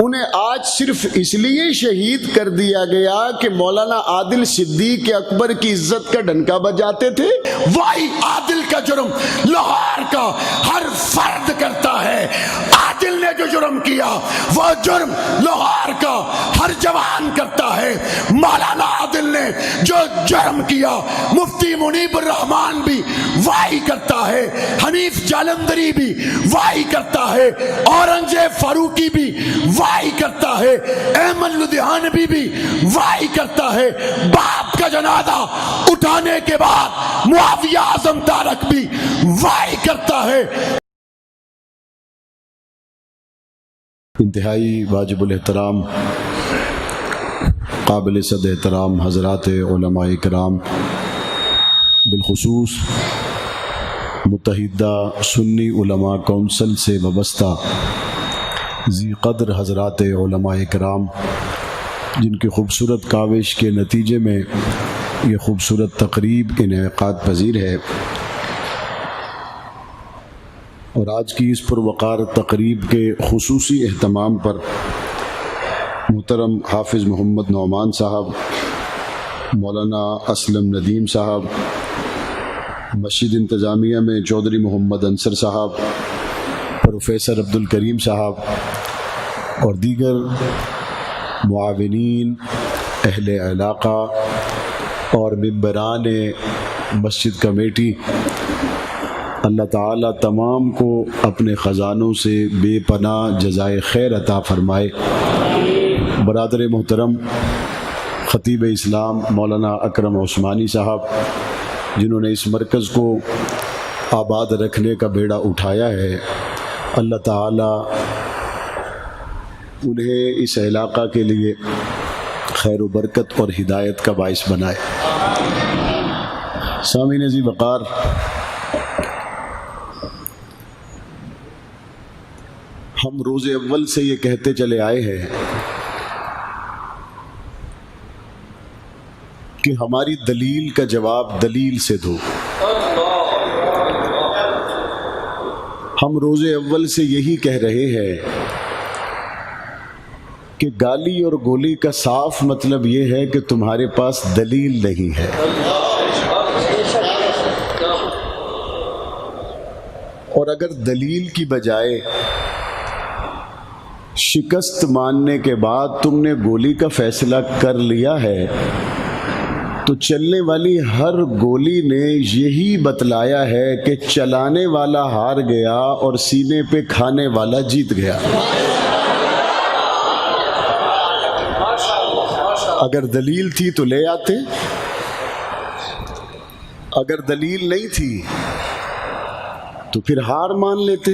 انہیں آج صرف اس لیے شہید کر دیا گیا کہ مولانا عادل صدیق اکبر کی عزت کا ڈنکا بجاتے تھے۔ وہی عادل کا جرم لاہور کا ہر فرد کرتا ہے۔ عادل نے جو جرم کیا وہ جرم لاہور کا ہر جوان کرتا ہے۔ مولانا عادل نے جو جرم کیا مفتی منیب الرحمان بھی وہی کرتا ہے، حنیف جالندری بھی وہی کرتا ہے، اورنگزیب فاروقی بھی وہی کرتا ہے، احمد لدھیانوی بھی وہی کرتا ہے۔ باپ کا جنازہ اٹھانے کے بعد معاویہ اعظم تارک بھی وہی کرتا ہے۔ انتہائی واجب الاحترام قابل صد احترام حضرات علماء کرام، بالخصوص متحدہ سنی علماء کونسل سے وابستہ ذی قدر حضرات علماء کرام، جن کی خوبصورت کاوش کے نتیجے میں یہ خوبصورت تقریب انعقاد پذیر ہے، اور آج کی اس پروقار تقریب کے خصوصی اہتمام پر محترم حافظ محمد نعمان صاحب، مولانا اسلم ندیم صاحب، مسجد انتظامیہ میں چودھری محمد انصر صاحب، پروفیسر عبدالکریم صاحب اور دیگر معاونین، اہل علاقہ اور ممبران مسجد کمیٹی، اللہ تعالیٰ تمام کو اپنے خزانوں سے بے پناہ جزائے خیر عطا فرمائے۔ برادر محترم خطیب اسلام مولانا اکرم عثمانی صاحب، جنہوں نے اس مرکز کو آباد رکھنے کا بیڑا اٹھایا ہے، اللہ تعالیٰ انہیں اس علاقہ کے لیے خیر و برکت اور ہدایت کا باعث بنائے۔ سامعین ذی وقار، ہم روز اول سے یہ کہتے چلے آئے ہیں کہ ہماری دلیل کا جواب دلیل سے دو۔ ہم روز اول سے یہی کہہ رہے ہیں کہ گالی اور گولی کا صاف مطلب یہ ہے کہ تمہارے پاس دلیل نہیں ہے، اور اگر دلیل کی بجائے شکست ماننے کے بعد تم نے گولی کا فیصلہ کر لیا ہے، تو چلنے والی ہر گولی نے یہی بتلایا ہے کہ چلانے والا ہار گیا اور سینے پہ کھانے والا جیت گیا۔ اگر دلیل تھی تو لے آتے، اگر دلیل نہیں تھی تو پھر ہار مان لیتے۔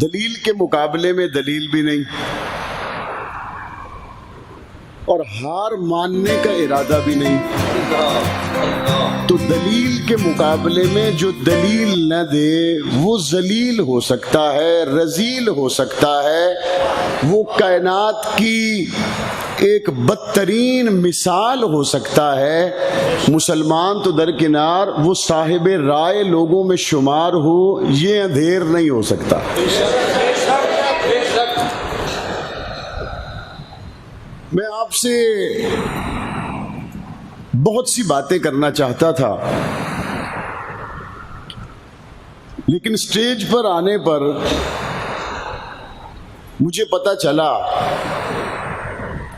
دلیل کے مقابلے میں دلیل بھی نہیں، اور ہار ماننے کا ارادہ بھی نہیں، تو دلیل کے مقابلے میں جو دلیل نہ دے وہ ذلیل ہو سکتا ہے، رذیل ہو سکتا ہے، وہ کائنات کی ایک بدترین مثال ہو سکتا ہے۔ مسلمان تو درکنار، وہ صاحب رائے لوگوں میں شمار ہو، یہ اندھیر نہیں ہو سکتا۔ میں آپ سے بہت سی باتیں کرنا چاہتا تھا، لیکن سٹیج پر آنے پر مجھے پتا چلا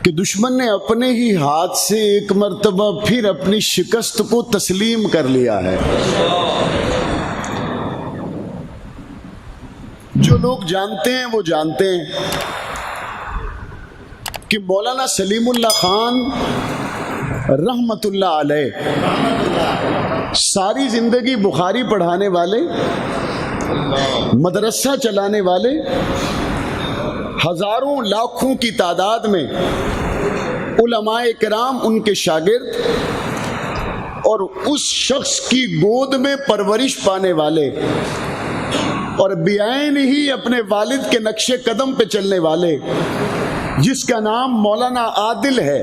کہ دشمن نے اپنے ہی ہاتھ سے ایک مرتبہ پھر اپنی شکست کو تسلیم کر لیا ہے۔ جو لوگ جانتے ہیں وہ جانتے ہیں کہ مولانا سلیم اللہ خان رحمت اللہ علیہ ساری زندگی بخاری پڑھانے والے، مدرسہ چلانے والے، ہزاروں لاکھوں کی تعداد میں علماء کرام ان کے شاگرد، اور اس شخص کی گود میں پرورش پانے والے، اور بعین ہی اپنے والد کے نقش قدم پہ چلنے والے، جس کا نام مولانا عادل ہے،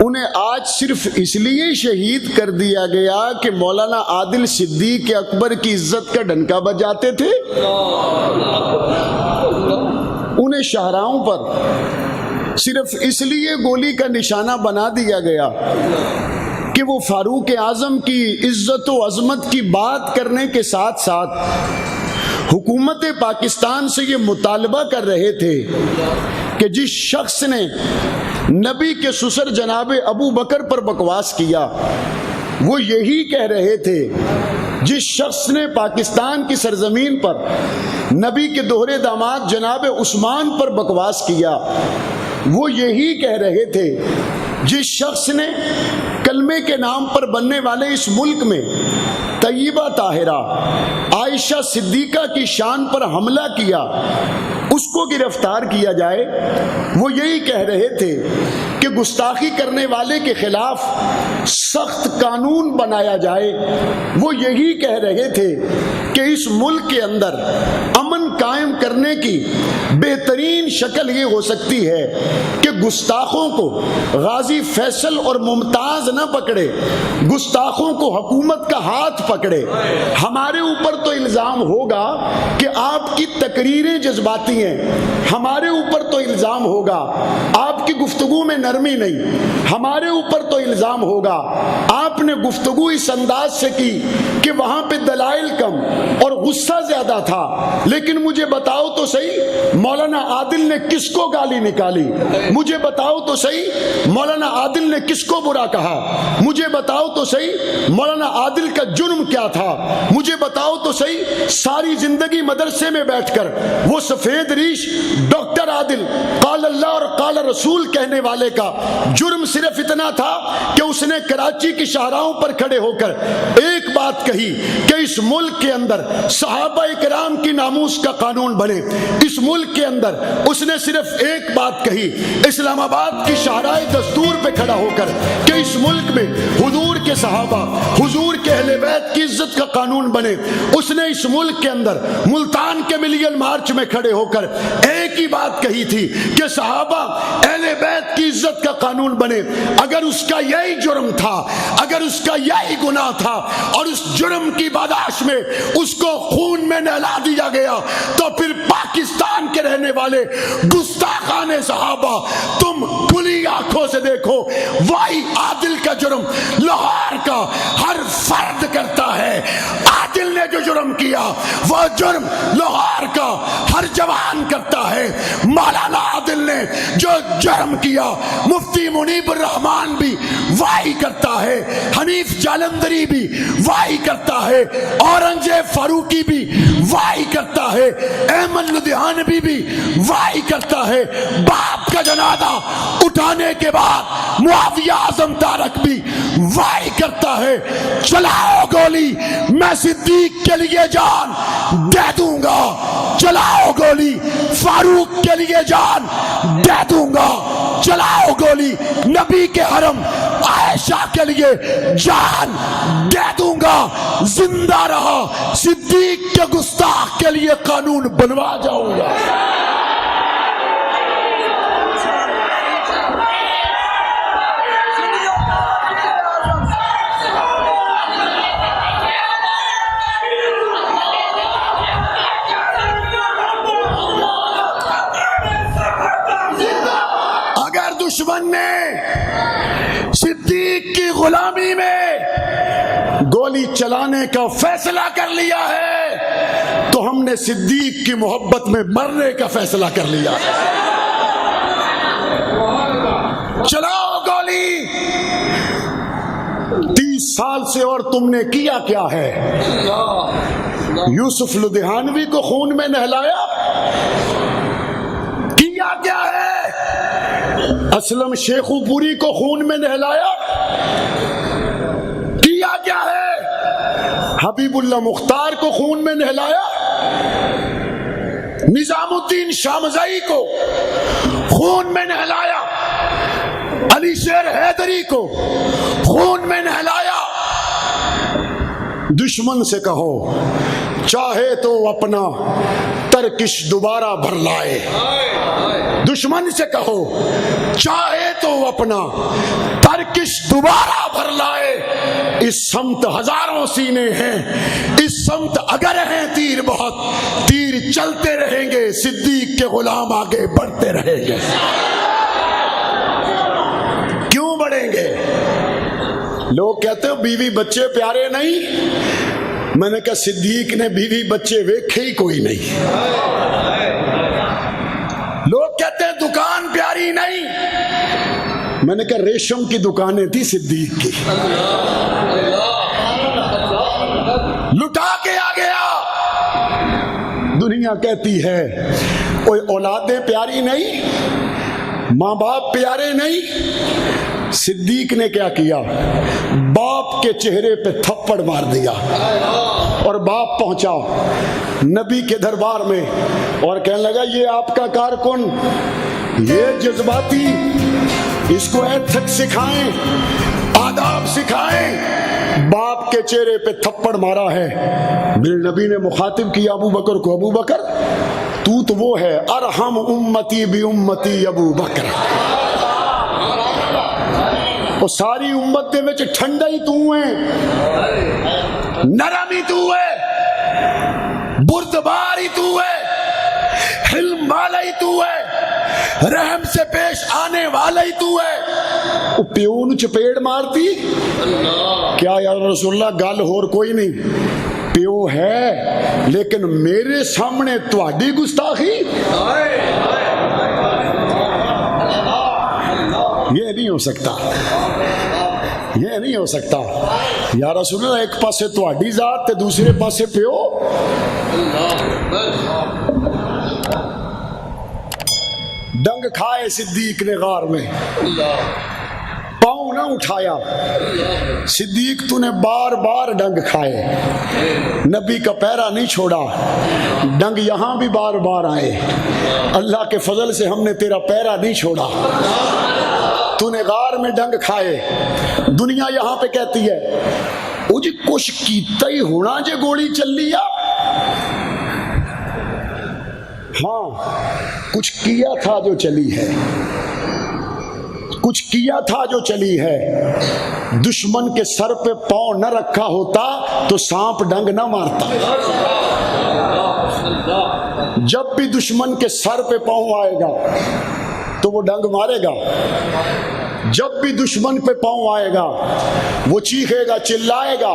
انہیں آج صرف اس لیے شہید کر دیا گیا کہ مولانا عادل صدیق اکبر کی عزت کا ڈنکا بجاتے تھے۔ انہیں شاہراہوں پر صرف اس لیے گولی کا نشانہ بنا دیا گیا کہ وہ فاروق اعظم کی عزت و عظمت کی بات کرنے کے ساتھ ساتھ حکومت پاکستان سے یہ مطالبہ کر رہے تھے کہ جس شخص نے نبی کے سسر جناب ابو بکر پر بکواس کیا، وہ یہی کہہ رہے تھے جس شخص نے پاکستان کی سرزمین پر نبی کے دوہرے داماد جناب عثمان پر بکواس کیا، وہ یہی کہہ رہے تھے جس شخص نے کلمے کے نام پر بننے والے اس ملک میں طیبہ طاہرہ عائشہ صدیقہ کی شان پر حملہ کیا اس کو گرفتار کیا جائے، وہ یہی کہہ رہے تھے کہ گستاخی کرنے والے کے خلاف سخت قانون بنایا جائے، وہ یہی کہہ رہے تھے کہ اس ملک کے اندر امن قائم کرنے کی بہترین شکل یہ ہو سکتی ہے کہ گستاخوں کو غازی فیصل اور ممتاز نہ پکڑے، گستاخوں کو حکومت کا ہاتھ پکڑے۔ ہمارے اوپر تو الزام ہوگا کہ آپ کی تقریریں جذباتی ہیں، ہمارے اوپر تو الزام ہوگا آپ کی گفتگو میں نرمی نہیں، ہمارے اوپر تو الزام ہوگا آپ نے گفتگو اس انداز سے کی کہ وہاں پہ دلائل کم اور غصہ زیادہ تھا۔ لیکن مجھے بتاؤ تو صحیح مولانا عادل نے کس کو گالی نکالی؟ مجھے بتاؤ تو صحیح مولانا عادل نے کس کو برا کہا؟ مجھے بتاؤ تو صحیح مولانا عادل کا جرم کیا تھا؟ مجھے بتاؤ تو صحیح ساری زندگی مدرسے میں بیٹھ کر وہ سفید ریش ڈاکٹر عادل قال اللہ اور قال رسول کہنے والے کا جرم صرف اتنا تھا کہ اس نے کراچی کی شاہراہوں پر کھڑے ہو کر ایک بات کہی کہ اس ملک کے اندر صحابہ کرام کی ناموس کا قانون بنے۔ اس ملک کے اندر اس نے صرف ایک بات کہی اسلام آباد کی شاہراہ دستور پہ کھڑا ہو کر کہ اس ملک میں حضور کے صحابہ حضور کے اہل بیت کی عزت کا قانون بنے۔ اس نے اس ملک کے اندر ملتان کے ملین مارچ میں کھڑے ہو کر ایک ہی بات کہی تھی کہ صحابہ اہل بیت کی عزت کا قانون بنے۔ اگر اس کا یہی جرم تھا، اگر اس کا یہی گناہ تھا اور اس جرم کی پاداش میں اس کو خون میں نہلا دیا گیا تو پھر پاکستان کے رہنے والے گستاخان صحابہ تم کھلی آنکھوں سے دیکھو، وہی عادل کا جرم لاہور کا ہر فرد کرتا ہے۔ عادل نے جو جرم کیا وہ جرم لاہور کا ہر جوان کرتا ہے۔ مولانا عادل نے جو جرم کیا مفتی منیب الرحمان بھی وہی کرتا ہے، حنیف جالندری بھی وہی کرتا ہے، اورنگزیب فاروقی بھی وہی کرتا ہے، احمد لدھیانوی بھی وہی کرتا ہے۔ باپ کا جنازہ اٹھانے کے بعد معاویہ اعظم تارک بھی وہی کرتا ہے۔ چلاؤ گولی میں صدیق کے لیے جان دے دوں گا، چلاؤ گولی فاروق کے لیے جان دے دوں گا، چلاؤ گولی نبی کے حرم عائشہ کے لیے جان دے دوں گا، زندہ رہا صدیق کے گستاخ کے لیے قانون بنوا جاؤں گا۔ دشمن نے صدیق کی غلامی میں گولی چلانے کا فیصلہ کر لیا ہے تو ہم نے صدیق کی محبت میں مرنے کا فیصلہ کر لیا ہے۔ چلاؤ گولی۔ 30 سال سے اور تم نے کیا کیا ہے؟ یوسف لدھیانوی کو خون میں نہلایا، کیا کیا ہے؟ اسلم شیخو پوری کو خون میں نہلایا، کیا کیا ہے؟ حبیب اللہ مختار کو خون میں نہلایا، نظام الدین شامزائی کو خون میں نہلایا، علی شیر حیدری کو خون میں نہلایا۔ دشمن سے کہو چاہے تو اپنا ترکش دوبارہ بھر لائے. دشمن سے کہو چاہے تو اپنا ترکش دوبارہ بھر لائے. اس سمت ہزاروں سینے ہیں, اس سمت اگر ہیں تیر بہت, تیر چلتے رہیں گے, صدیق کے غلام آگے بڑھتے رہیں گے. کیوں بڑھیں گے؟ لوگ کہتے ہیں بیوی بچے پیارے نہیں. میں نے کہا صدیق نے بیوی بچے ویکھے ہی کوئی نہیں. لوگ کہتے ہیں دکان پیاری نہیں. میں نے کہا ریشم کی دکانیں تھی صدیق کی. لٹا کے آ گیا. دنیا کہتی ہے کوئی اولادیں پیاری نہیں, ماں باپ پیارے نہیں. صدیق نے کیا کیا؟ باپ کے چہرے پہ تھپڑ مار دیا اور باپ پہنچا نبی کے دربار میں اور کہنے لگا یہ آپ کا کارکن, یہ جذباتی, اس کو ایتھک سکھائیں, آداب سکھائیں. باپ کے چہرے پہ تھپڑ مارا ہے. میرے نبی نے مخاطب کیا ابو بکر کو, ابو بکر تو وہ ہے ارحم امتی بی امتی ابو بکر. وہ ساری امت دے وچ ٹھنڈا ہی تو ہے, نرم ہی تو ہے, بردبار ہی تو ہے, حلم والا ہی تو ہے, رحم سے پیش آنے والا ہی تو ہے. وہ پیو نو چپیڑ مارتی کیا یا رسول اللہ؟ گل ہور کوئی نہیں, پیو ہے لیکن میرے سامنے تہاڈی گستاخی, یہ نہیں ہو سکتا, یہ نہیں ہو سکتا. یا رسول اللہ ایک پاسے تہاڈی ذات تے دوسرے پاسے پیو. ڈنگ کھائے صدیق نے غار میں, پاؤں نہ اٹھایا. صدیق تو نے بار بار ڈنگ کھائے, نبی کا پیرا نہیں چھوڑا. ڈنگ یہاں بھی بار بار آئے, اللہ کے فضل سے ہم نے تیرا پیرا نہیں چھوڑا. تو نے غار میں ڈنگ کھائے. دنیا یہاں پہ کہتی ہے او جی کچھ کیتا ہی ہونا جے گولی چل لیا. ہاں کچھ کیا تھا جو چلی ہے, کچھ کیا تھا جو چلی ہے. دشمن کے سر پہ پاؤں نہ رکھا ہوتا تو سانپ ڈنگ نہ مارتا. جب بھی دشمن کے سر پہ پاؤں آئے گا تو وہ ڈنگ مارے گا. جب بھی دشمن پہ پاؤں آئے گا وہ چیخے گا, چلائے گا.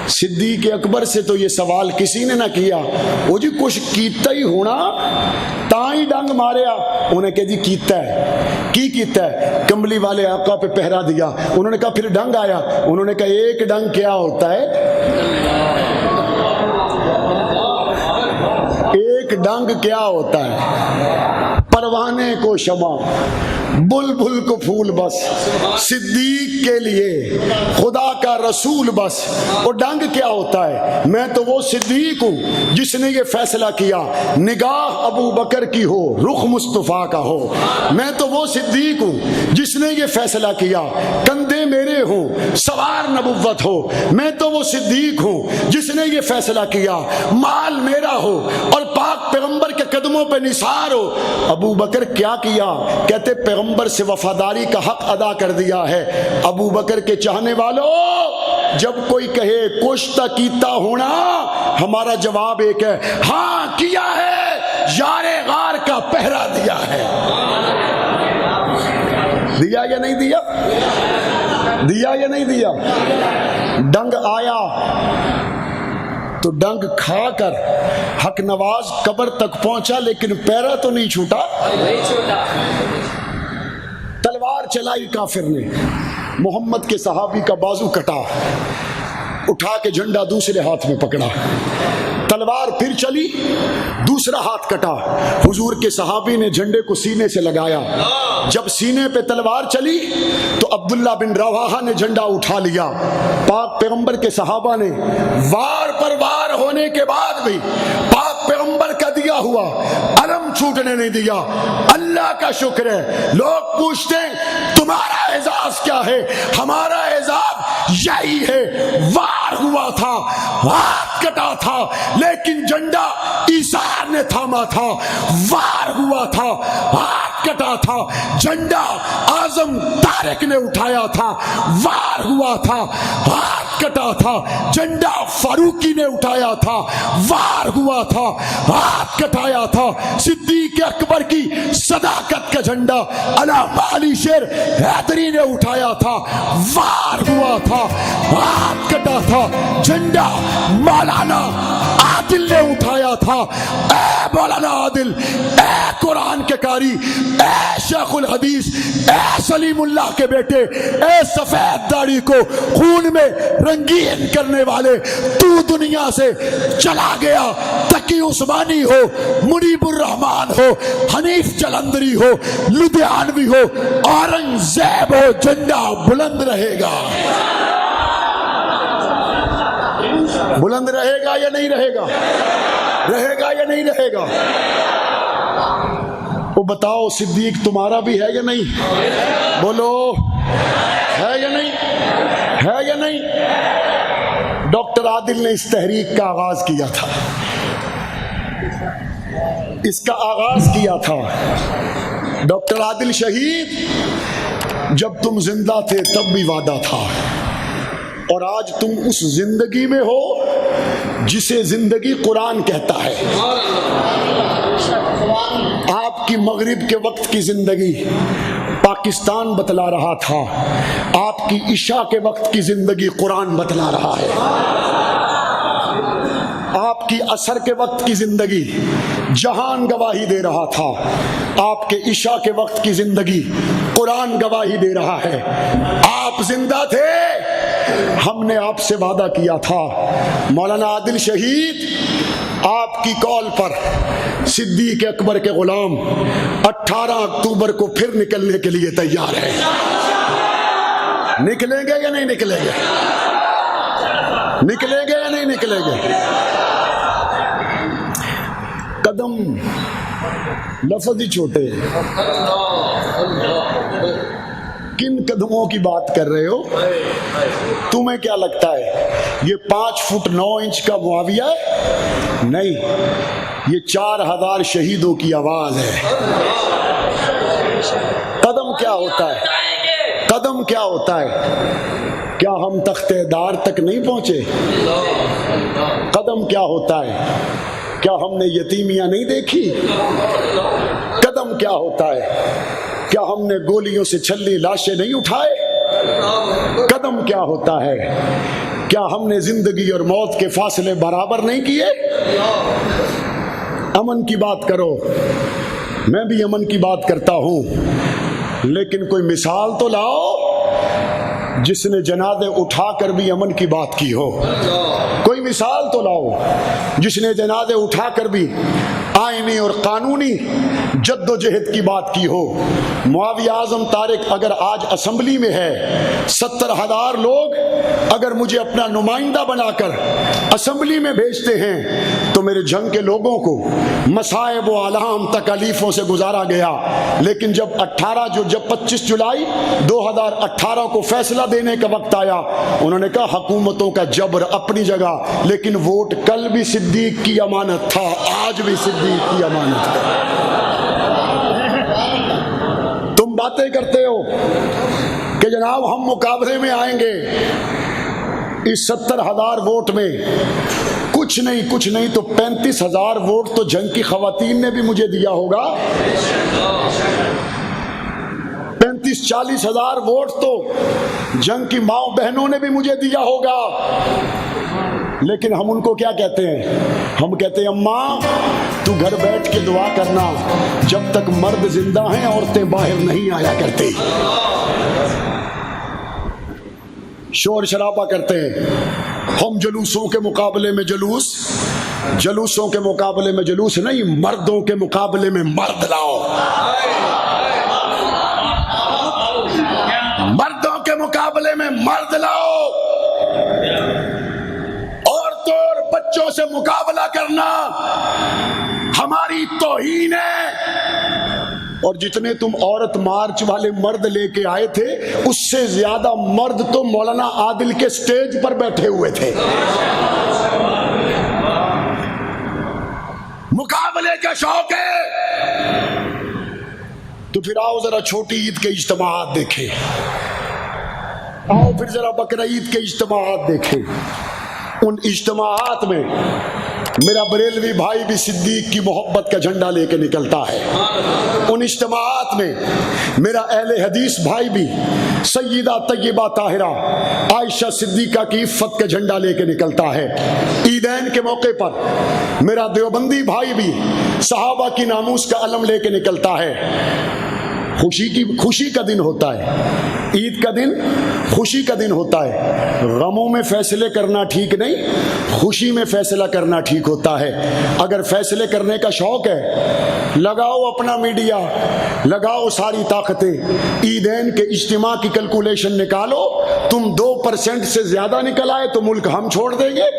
صدیق اکبر سے تو یہ سوال کسی نے نہ کیا وہ جی کچھ کیتا ہی ہونا تا ہی ڈنگ ماریا. انہیں کہا جی کیتا ہے. کی کیتا ہے؟ کمبلی والے آقا پہ پہرا دیا. انہوں نے کہا پھر ڈنگ آیا. انہوں نے کہا ایک ڈنگ کیا ہوتا ہے؟ ایک ڈنگ کیا ہوتا ہے؟ پروانے کو شمع, بلبل کو پھول بس, صدیق کے لیے خدا کا رسول بس. اور ڈنگ کیا ہوتا ہے؟ میں تو وہ صدیق ہوں جس نے یہ فیصلہ کیا نگاہ ابو بکر کی ہو رخ مصطفیٰ کا ہو. میں تو وہ صدیق ہوں جس نے یہ فیصلہ کیا کندھے میرے ہوں سوار نبوت ہو. میں تو وہ صدیق ہوں جس نے یہ فیصلہ کیا مال میرا ہو اور پاک پیغمبر کے قدموں پہ نثار ہو. ابو بکر کیا کیا؟ کہتے پیغمبر سے وفاداری کا حق ادا کر دیا ہے. ابو بکر کے چاہنے والوں جب کوئی کہے کوشتا کیتا ہونا, ہمارا جواب ایک ہے, ہاں کیا ہے, یار غار کا پہرا دیا ہے. دیا یا نہیں دیا؟ دیا یا نہیں دیا؟ ڈنگ آیا تو ڈنگ کھا کر حق نواز قبر تک پہنچا لیکن پیرا تو نہیں چھوٹا. تلوار چلائی کافر نے, محمد کے صحابی کا بازو کٹا, اٹھا کے جھنڈا دوسرے ہاتھ میں پکڑا. تلوار پھر چلی, دوسرا ہاتھ کٹا. حضور کے صحابی نے جھنڈے کو سینے سے لگایا. جب سینے پہ تلوار چلی تو عبداللہ بن رواحہ نے جھنڈا اٹھا لیا. پاک پیغمبر کے صحابہ نے وار پر وار ہونے کے بعد بھی پاک پیغمبر کا دیا ہوا علم چھوٹنے نہیں دیا. اللہ کا شکر ہے. لوگ پوچھتے ہیں تمہارا اعزاز کیا ہے؟ ہمارا اعزاز یہی ہے, وار وار ہوا تھا، ہاتھ کٹا تھا، لیکن جھنڈا عیسیٰ نے تھاما تھا۔ وار ہوا تھا، ہاتھ کٹا تھا، جھنڈا اعظم طارق نے اٹھایا تھا۔ وار ہوا تھا، ہاتھ کٹا تھا، جھنڈا فاروقی نے اٹھایا تھا۔ وار ہوا تھا، ہاتھ کٹایا تھا، صدیق اکبر کی صداقت کا جھنڈا علامہ علی شیر حیدری نے اٹھایا تھا۔ وار ہوا تھا، ہاتھ کٹا تھا، جھنڈا مولانا عادل نے اٹھایا تھا۔ اے مولانا عادل، اے قرآن کے قاری، اے شیخ الحدیث، اے سلیم اللہ کے بیٹے، اے سفید داڑھی کو خون میں رنگین کرنے والے، تو دنیا سے چلا گیا۔ تقی عثمانی ہو، منیب الرحمان ہو، حنیف جلندری ہو، لدھیانوی ہو، اورنگزیب ہو، جھنڈا بلند رہے گا۔ بلند رہے گا یا نہیں رہے گا؟ رہے گا یا نہیں رہے گا؟ وہ بتاؤ، صدیق تمہارا بھی ہے یا نہیں؟ بولو، ہے یا نہیں؟ ہے یا نہیں؟ ڈاکٹر عادل نے اس تحریک کا آغاز کیا تھا، اس کا آغاز کیا تھا۔ ڈاکٹر عادل شہید، جب تم زندہ تھے تب بھی وعدہ تھا، اور آج تم اس زندگی میں ہو جسے زندگی قرآن کہتا ہے۔ آپ کی مغرب کے وقت کی زندگی پاکستان بتلا رہا تھا، آپ کی عشاء کے وقت کی زندگی قرآن بتلا رہا ہے۔ آپ کی عصر کے وقت کی زندگی جہان گواہی دے رہا تھا، آپ کے عشاء کے وقت کی زندگی قرآن گواہی دے رہا ہے۔ آپ زندہ تھے، ہم نے آپ سے وعدہ کیا تھا۔ مولانا عادل شہید، آپ کی کال پر صدیق اکبر کے غلام 18 اکتوبر کو پھر نکلنے کے لیے تیار ہے۔ نکلیں گے یا نہیں نکلیں گے؟ نکلیں گے یا نہیں نکلیں گے؟ قدم لفظ ہی چھوٹے ہیں، کن قدموں کی بات کر رہے ہو؟ تمہیں کیا لگتا ہے یہ 5 فٹ 9 انچ کا معاویہ ہے؟ نہیں، یہ 4000 شہیدوں کی آواز ہے۔ قدم کیا ہوتا ہے؟ قدم کیا ہوتا ہے؟ کیا ہم تخت دار تک نہیں پہنچے؟ قدم کیا ہوتا ہے؟ کیا ہم نے یتیمیاں نہیں دیکھی؟ قدم کیا ہوتا ہے؟ کیا ہم نے گولیوں سے چھلی لاشیں نہیں اٹھائے؟ قدم کیا ہوتا ہے؟ کیا ہم نے زندگی اور موت کے فاصلے برابر نہیں کیے؟ امن کی بات کرو، میں بھی امن کی بات کرتا ہوں، لیکن کوئی مثال تو لاؤ جس نے جنازے اٹھا کر بھی امن کی بات کی ہو۔ کوئی مثال تو لاؤ جس نے جنازے اٹھا کر بھی آئینی اور قانونی جد و جہد کی بات کی ہو۔ معاویہ اعظم طارق اگر آج اسمبلی میں ہے، 70,000 لوگ اگر مجھے اپنا نمائندہ بنا کر اسمبلی میں بھیجتے ہیں تو میرے جنگ کے لوگوں کو مصائب و آلام تکالیفوں سے گزارا گیا، لیکن جب 25 جولائی 2018 کو فیصلہ دینے کا وقت آیا، انہوں نے کہا حکومتوں کا جبر اپنی جگہ، لیکن ووٹ کل بھی صدیق کی امانت تھا، آج بھی صدیق کی امانت ہے۔ تم باتیں کرتے ہو کہ جناب ہم مقابلے میں آئیں گے، اس 70,000 ووٹ میں کچھ نہیں تو 35,000 ووٹ تو جنگ کی خواتین نے بھی مجھے دیا ہوگا، 35-40,000 ووٹ تو جنگ کی ماں بہنوں نے بھی مجھے دیا ہوگا، لیکن ہم ان کو کیا کہتے ہیں؟ ہم کہتے ہیں اماں تو گھر بیٹھ کے دعا کرنا، جب تک مرد زندہ ہیں عورتیں باہر نہیں آیا کرتی۔ شور شرابہ کرتے ہیں، ہم جلوسوں کے مقابلے میں جلوسوں کے مقابلے میں جلوس نہیں، مردوں کے مقابلے میں مرد لاؤ، مردوں کے مقابلے میں مرد لاؤ۔ عورتوں اور بچوں سے مقابلہ کرنا ہماری توہین ہے، اور جتنے تم عورت مارچ والے مرد لے کے آئے تھے اس سے زیادہ مرد تو مولانا عادل کے سٹیج پر بیٹھے ہوئے تھے. مقابلے کا شوق ہے تو پھر آؤ ذرا چھوٹی عید کے اجتماعات دیکھیں, آؤ پھر ذرا بقرہ عید کے اجتماعات دیکھیں. ان اجتماعات میں میرا بریلوی بھائی بھی صدیق کی محبت کا جھنڈا لے کے نکلتا ہے. ان اجتماعات میں میرا اہل حدیث بھائی بھی سیدہ طیبہ طاہرہ عائشہ صدیقہ کی عفت کا جھنڈا لے کے نکلتا ہے. عیدین کے موقع پر میرا دیوبندی بھائی بھی صحابہ کی ناموس کا علم لے کے نکلتا ہے. خوشی کا دن ہوتا ہے, عید کا دن خوشی کا دن ہوتا ہے. غموں میں فیصلے کرنا ٹھیک نہیں, خوشی میں فیصلہ کرنا ٹھیک ہوتا ہے. اگر فیصلے کرنے کا شوق ہے لگاؤ اپنا میڈیا, لگاؤ ساری طاقتیں, عیدین کے اجتماع کی کیلکولیشن نکالو. تم 2% سے زیادہ نکل آئے تو ملک ہم چھوڑ دیں گے.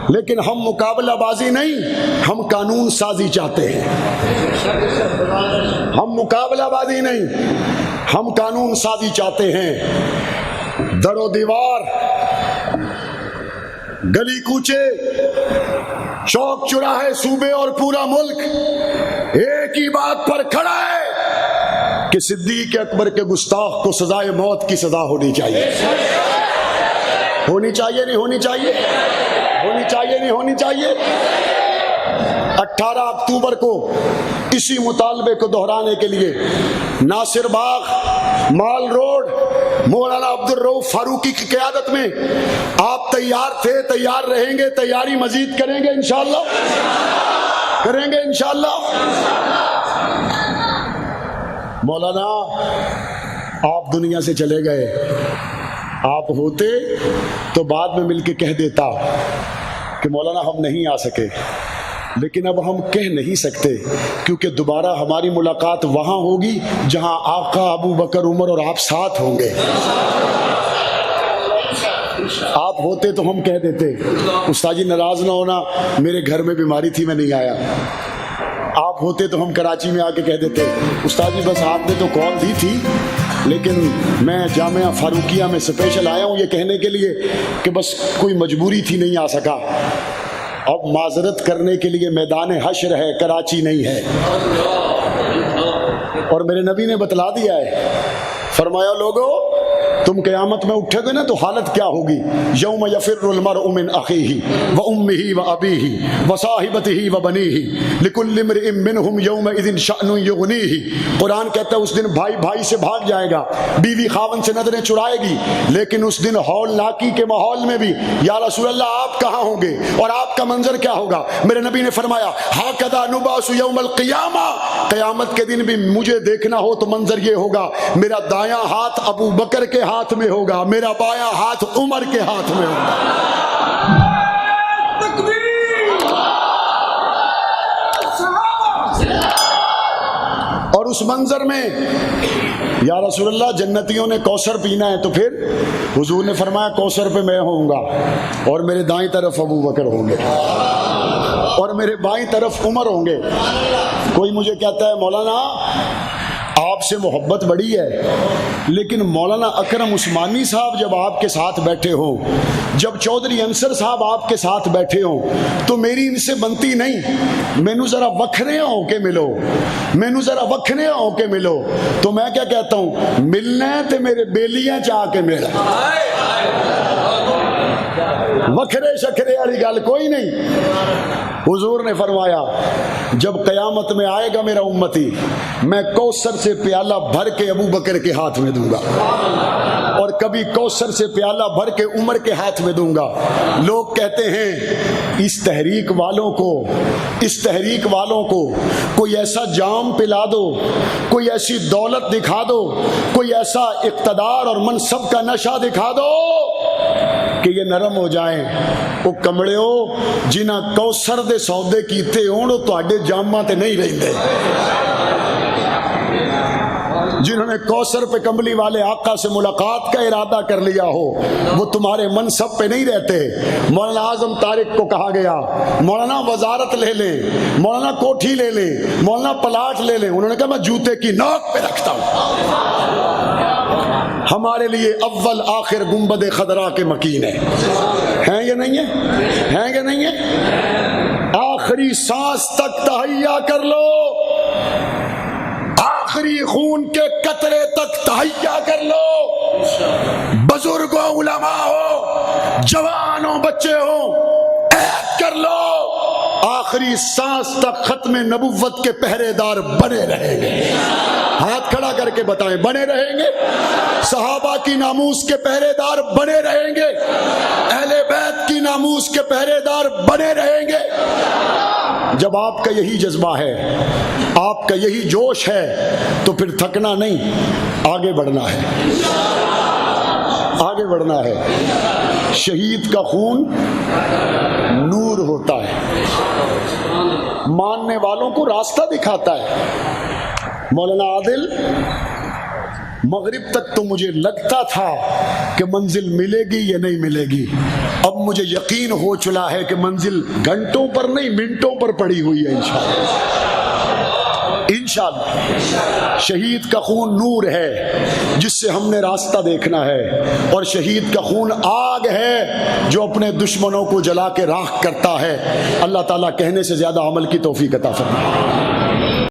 لیکن ہم مقابلہ بازی نہیں, ہم قانون سازی چاہتے ہیں. ہم مقابلہ بازی نہیں, ہم قانون سازی چاہتے ہیں. در و دیوار, گلی کوچے, چوک چوراہے, صوبے اور پورا ملک ایک ہی بات پر کھڑا ہے کہ صدیق اکبر کے گستاخ کو سزائے موت کی سزا ہونی چاہیے. ہونی چاہیے نہیں ہونی چاہیے, ہونی چاہیے نہیں ہونی چاہیے. 18 اکتوبر کو اسی مطالبے کو دہرانے کے لیے ناصر باغ, مال روڈ, مولانا عبد الرؤوف فاروقی کی قیادت میں آپ تیار تھے, تیار رہیں گے, تیاری مزید کریں گے انشاءاللہ, کریں گے انشاءاللہ. مولانا آپ دنیا سے چلے گئے, آپ ہوتے تو بعد میں مل کے کہہ دیتا کہ مولانا ہم نہیں آ سکے, لیکن اب ہم کہہ نہیں سکتے کیونکہ دوبارہ ہماری ملاقات وہاں ہوگی جہاں آقا ابو بکر عمر اور آپ ساتھ ہوں گے. آپ ہوتے تو ہم کہہ دیتے, استاد جی ناراض نہ ہونا میرے گھر میں بیماری تھی میں نہیں آیا. آپ ہوتے تو ہم کراچی میں آ کے کہہ دیتے استاد جی بس آپ نے تو کال دی تھی لیکن میں جامعہ فاروقیہ میں اسپیشل آیا ہوں یہ کہنے کے لیے کہ بس کوئی مجبوری تھی نہیں آ سکا. اب معذرت کرنے کے لیے میدان حشر ہے, کراچی نہیں ہے. اور میرے نبی نے بتلا دیا ہے, فرمایا لوگو تم قیامت میں اٹھے گے نا تو حالت کیا ہوگی. یوم یفر المرء من اخیہ وامہ وابیہ وصاحبتہ وبنیہ لکل امرئ منہم یومئذ شأن یغنیہ. قرآن کہتا ہے اس دن بھائی بھائی سے بھاگ جائے گا, بیوی خاوند سے نظریں چرائے گی, لیکن اس دن ہولناکی کے ماحول میں بھی یا رسول اللہ آپ کہاں ہوں گے اور آپ کا منظر کیا ہوگا. میرے نبی نے فرمایا ھکذا نبعث یوم القیامہ, قیامت کے دن بھی مجھے دیکھنا ہو تو منظر یہ ہوگا, میرا دایاں ہاتھ ابو بکر کے ہاتھ میں ہوگا, میرا بایاں ہاتھ عمر کے ہاتھ میں ہوگا. اور اس منظر میں یا رسول اللہ جنتیوں نے کوثر پینا ہے, تو پھر حضور نے فرمایا کوثر پہ میں ہوں گا اور میرے دائیں طرف ابو بکر ہوں گے اور میرے بائیں طرف عمر ہوں گے. کوئی مجھے کہتا ہے مولانا آپ سے محبت بڑی ہے, لیکن مولانا اکرم عثمانی صاحب جب آپ کے ساتھ بیٹھے ہوں, جب چودھری انصر صاحب آپ کے ساتھ بیٹھے ہوں تو میری ان سے بنتی نہیں. مینو ذرا وکھرے ہو کے ملو, مینو ذرا وکھرے ہو کے ملو. تو میں کیا کہتا ہوں, ملنا ہے تو میرے بیلیاں چاہ کے مل, وکھرے شکرے والی گل کوئی نہیں. حضور نے فرمایا جب قیامت میں آئے گا میرا امتی, میں کوثر سے پیالہ بھر کے ابو بکر کے ہاتھ میں دوں گا اور کبھی کوثر سے پیالہ بھر کے عمر کے ہاتھ میں دوں گا. لوگ کہتے ہیں اس تحریک والوں کو کوئی ایسا جام پلا دو, کوئی ایسی دولت دکھا دو, کوئی ایسا اقتدار اور منصب کا نشہ دکھا دو کہ یہ نرم ہو جائیں. وہ کمڑے ہو جنہ کوثر دے سودے کیتے ہون, وہ تواڈے جاماں تے نہیں رہندے. جنہوں نے کوثر پہ کمبلی والے آقا سے ملاقات کا ارادہ کر لیا ہو وہ تمہارے منصب پہ نہیں رہتے۔ مولانا اعظم طارق کو کہا گیا مولانا وزارت لے لیں، مولانا کوٹھی لے لیں، مولانا پلاٹ لے لیں، انہوں نے کہا میں جوتے کی نوک پہ رکھتا ہوں۔ ہمارے لیے اول آخر گنبد خضرا کے مکین ہیں یا نہیں ہیں یا نہیں ہیں؟ آخری سانس تک تہیا کر لو، آخری خون کے قطرے تک تہیا کر لو، بزرگوں علماء ہو، جوانوں بچے ہو، عہد کر لو، آخری سانس تک ختم نبوت کے پہرے دار بنے رہیں گے۔ ہاتھ کھڑا کر کے بتائیں، بنے رہیں گے؟ صحابہ کی ناموس کے پہرے دار بنے رہیں گے؟ اہل بیت کی ناموس کے پہرے دار بنے رہیں گے؟ جب آپ کا یہی جذبہ ہے، آپ کا یہی جوش ہے، تو پھر تھکنا نہیں، آگے بڑھنا ہے، آگے بڑھنا ہے۔ شہید کا خون نور ہوتا ہے، ماننے والوں کو راستہ دکھاتا ہے۔ مولانا عادل، مغرب تک تو مجھے لگتا تھا کہ منزل ملے گی یا نہیں ملے گی، اب مجھے یقین ہو چلا ہے کہ منزل گھنٹوں پر نہیں منٹوں پر پڑی ہوئی ہے انشاءاللہ۔ انشاءاللہ شہید کا خون نور ہے جس سے ہم نے راستہ دیکھنا ہے، اور شہید کا خون آگ ہے جو اپنے دشمنوں کو جلا کے راکھ کرتا ہے۔ اللہ تعالیٰ کہنے سے زیادہ عمل کی توفیق عطا فرمائے۔